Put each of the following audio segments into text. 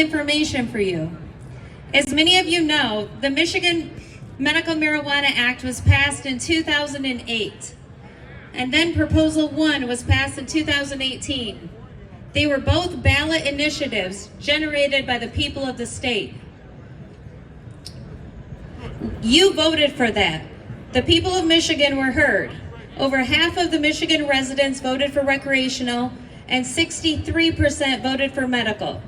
Information for you. As many of you know, the Michigan Medical Marijuana Act was passed in 2008, and then Proposal 1 was passed in 2018. They were both ballot initiatives generated by the people of the state. You voted for that. The people of Michigan were heard. Over half of the Michigan residents voted for recreational, and 63% voted for medical.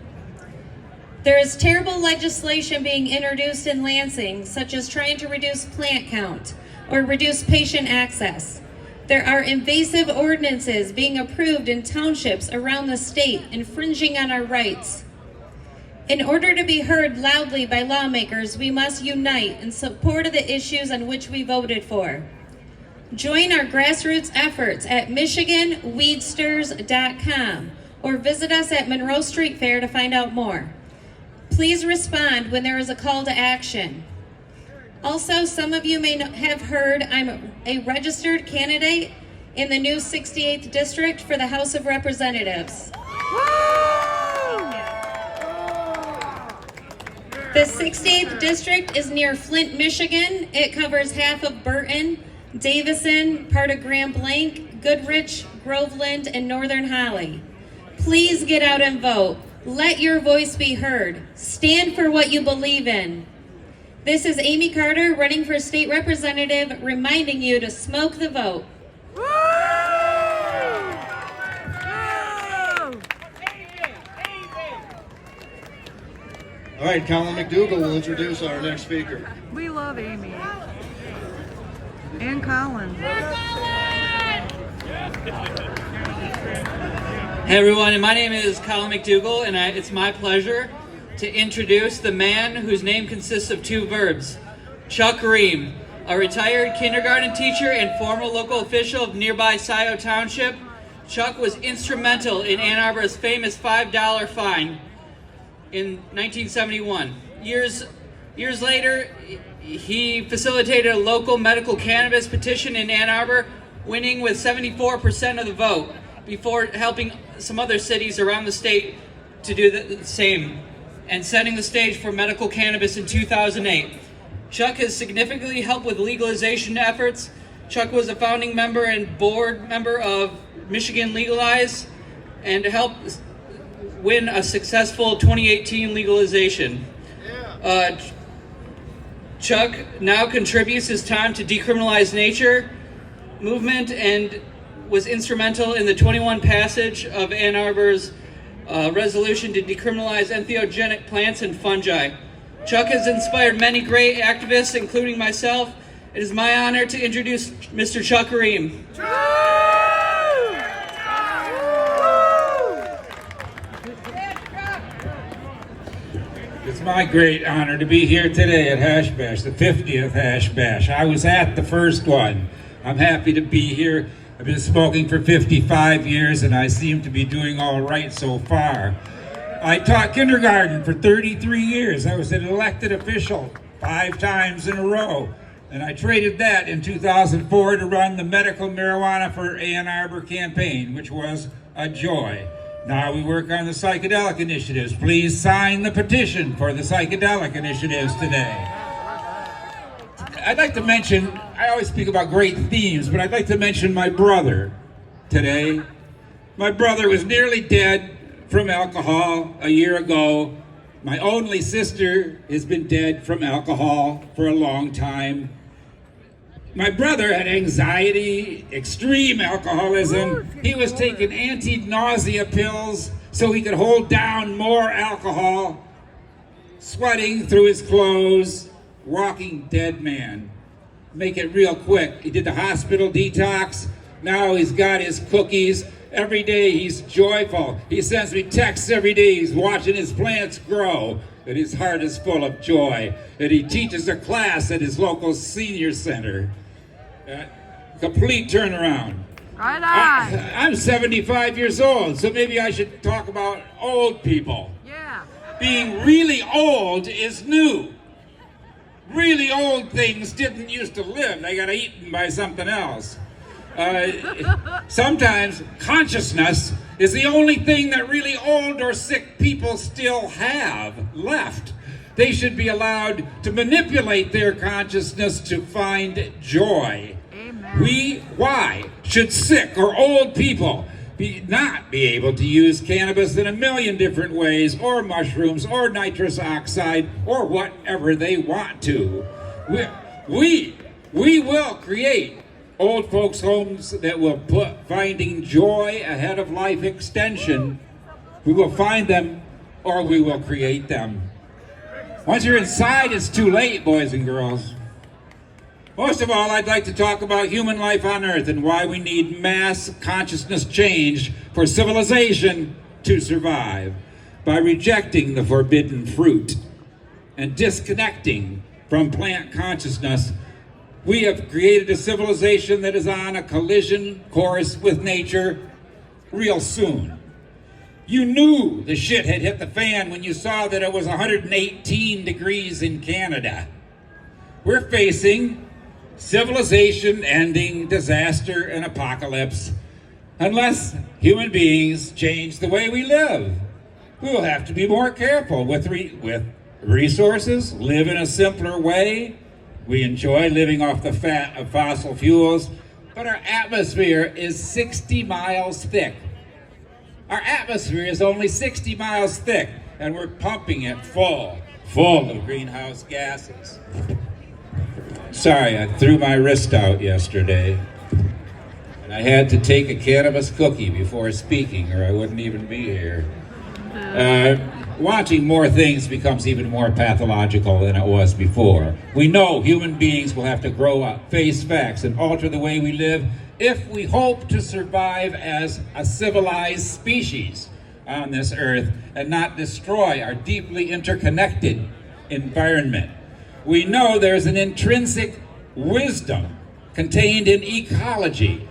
There is terrible legislation being introduced in Lansing, such as trying to reduce plant count or reduce patient access. There are invasive ordinances being approved in townships around the state, infringing on our rights. In order to be heard loudly by lawmakers, we must unite in support of the issues on which we voted for. Join our grassroots efforts at MichiganWeedsters.com or visit us at Monroe Street Fair to find out more. Please respond when there is a call to action. Also, some of you may have heard I'm a registered candidate in the new 68th District for the House of Representatives. The 68th District is near Flint, Michigan. It covers half of Burton, Davison, part of Grand Blanc, Goodrich, Groveland, and Northern Holly. Please get out and vote. Let your voice be heard. Stand for what you believe in. This is Amie Carter running for state representative, reminding you to smoke the vote. Woo! All right, Colin McDougall will introduce our next speaker. We love Amie. And Colin. Hey everyone, my name is Colin McDougall, and it's my pleasure to introduce the man whose name consists of two verbs, Chuck Ream, a retired kindergarten teacher and former local official of nearby Scioto Township. Chuck was instrumental in Ann Arbor's famous $5 fine in 1971. Years later, he facilitated a local medical cannabis petition in Ann Arbor, winning with 74% of the vote, before helping some other cities around the state to do the same, and setting the stage for medical cannabis in 2008. Chuck has significantly helped with legalization efforts. Chuck was a founding member and board member of Michigan Legalize, and helped win a successful 2018 legalization. Chuck now contributes his time to decriminalize nature movement and was instrumental in the 21 passage of Ann Arbor's resolution to decriminalize entheogenic plants and fungi. Chuck has inspired many great activists, including myself. It is my honor to introduce Mr. Chuck Ream. It's my great honor to be here today at Hash Bash, the 50th Hash Bash. I was at the first one. I'm happy to be here. I've been smoking for 55 years and I seem to be doing all right so far. I taught kindergarten for 33 years. I was an elected official 5 times in a row. And I traded that in 2004 to run the Medical Marijuana for Ann Arbor campaign, which was a joy. Now we work on the psychedelic initiatives. Please sign the petition for the psychedelic initiatives today. I'd like to mention, I always speak about great themes, but I'd like to mention my brother today. My brother was nearly dead from alcohol a year ago. My only sister has been dead from alcohol for a long time. My brother had anxiety, extreme alcoholism. He was taking anti-nausea pills so he could hold down more alcohol, sweating through his clothes, walking dead man. Make it real quick. He did the hospital detox. Now he's got his cookies. Every day he's joyful. He sends me texts every day. He's watching his plants grow. And his heart is full of joy. And he teaches a class at his local senior center. Complete turnaround. Right on. I'm 75 years old, so maybe I should talk about old people. Yeah. Being really old is new. Really old things didn't used to live. They got eaten by something else. Sometimes consciousness is the only thing that really old or sick people still have left. They should be allowed to manipulate their consciousness to find joy. Why should sick or old people not be able to use cannabis in a million different ways, or mushrooms, or nitrous oxide, or whatever they want to? We will create old folks' homes that will put finding joy ahead of life extension. We will find them, or we will create them. Once you're inside, it's too late, boys and girls. Most of all, I'd like to talk about human life on Earth and why we need mass consciousness change for civilization to survive. By rejecting the forbidden fruit and disconnecting from plant consciousness, we have created a civilization that is on a collision course with nature real soon. You knew the shit had hit the fan when you saw that it was 118 degrees in Canada. We're facing civilization-ending disaster and apocalypse unless human beings change the way we live. We will have to be more careful with resources, live in a simpler way. We enjoy living off the fat of fossil fuels, but our atmosphere is 60 miles thick. Our atmosphere is only 60 miles thick, and we're pumping it full of greenhouse gases. Sorry, I threw my wrist out yesterday, and I had to take a cannabis cookie before speaking, or I wouldn't even be here. Watching more things becomes even more pathological than it was before. We know human beings will have to grow up, face facts, and alter the way we live if we hope to survive as a civilized species on this earth and not destroy our deeply interconnected environment. We know there's an intrinsic wisdom contained in ecology,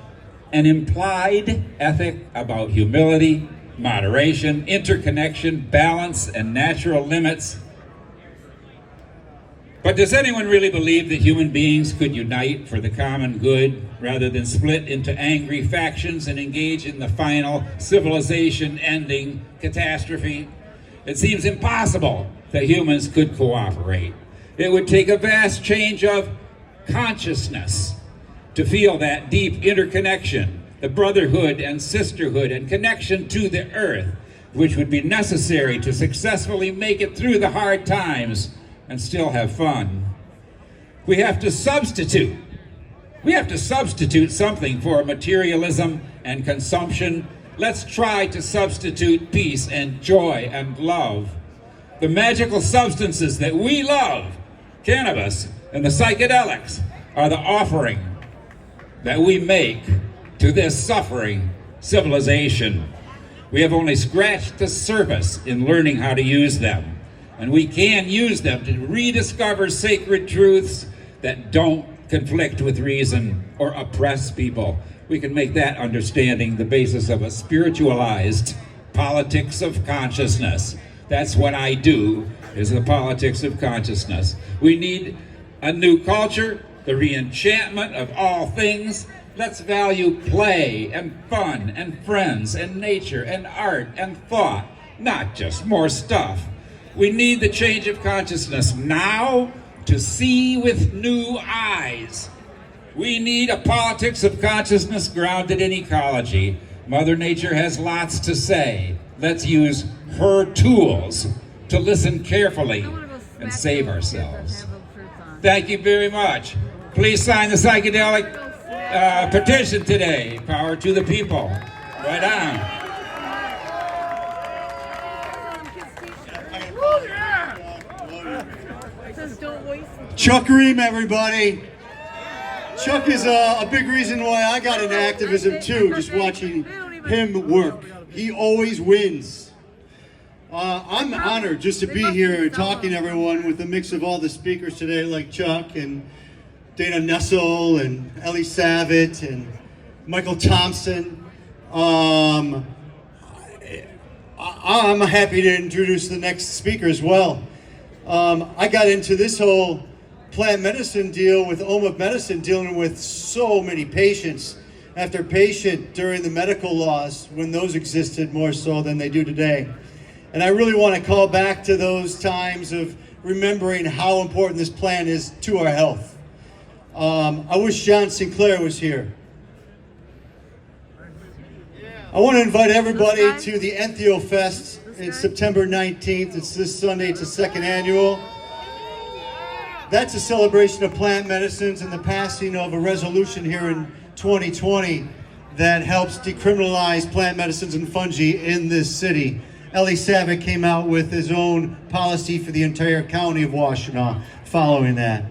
an implied ethic about humility, moderation, interconnection, balance, and natural limits. But does anyone really believe that human beings could unite for the common good rather than split into angry factions and engage in the final civilization-ending catastrophe? It seems impossible that humans could cooperate. It would take a vast change of consciousness to feel that deep interconnection, the brotherhood and sisterhood and connection to the earth, which would be necessary to successfully make it through the hard times and still have fun. We have to substitute something for materialism and consumption. Let's try to substitute peace and joy and love. The magical substances that we love, cannabis and the psychedelics, are the offering that we make to this suffering civilization. We have only scratched the surface in learning how to use them, and we can use them to rediscover sacred truths that don't conflict with reason or oppress people. We can make that understanding the basis of a spiritualized politics of consciousness. That's what I do, is the politics of consciousness. We need a new culture, the re-enchantment of all things. Let's value play and fun and friends and nature and art and thought, not just more stuff. We need the change of consciousness now to see with new eyes. We need a politics of consciousness grounded in ecology. Mother Nature has lots to say. Let's use her tools to listen carefully and save ourselves. Thank you very much. Please sign the psychedelic petition today. Power to the people. Right on. Chuck Ream, everybody. Chuck is a big reason why I got into activism too, just watching him work. He always wins. I'm honored just to be here and talking to everyone with a mix of all the speakers today, like Chuck and Dana Nessel and Ellie Savitt and Michael Thompson. I'm happy to introduce the next speaker as well. I got into this whole plant medicine deal with Oma Medicine, dealing with so many patients after patient during the medical laws when those existed more so than they do today. And I really want to call back to those times of remembering how important this plan is to our health. I wish John Sinclair was here. I want to invite everybody to the Entheo Fest. It's September 19th. It's this Sunday. It's the second annual. That's a celebration of plant medicines and the passing of a resolution here in 2020 that helps decriminalize plant medicines and fungi in this city. Ellie Savick came out with his own policy for the entire county of Washtenaw following that.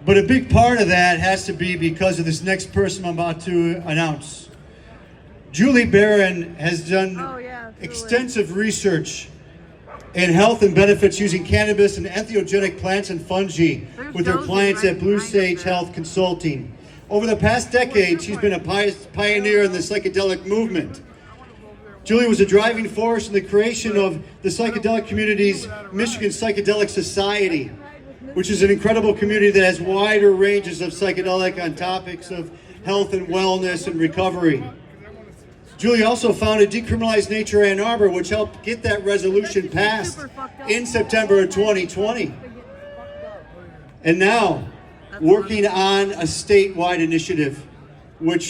But a big part of that has to be because of this next person I'm about to announce. Julie Barron has done extensive research in health and benefits using cannabis and entheogenic plants and fungi with her clients at Blue Sage Health Consulting. Over the past decade, she's been a pioneer in the psychedelic movement. Julie was a driving force in the creation of the psychedelic community's Michigan Psychedelic Society, which is an incredible community that has wider ranges of psychedelic on topics of health and wellness and recovery. Julie also founded Decriminalize Nature Ann Arbor, which helped get that resolution passed in September of 2020. And now, working on a statewide initiative, which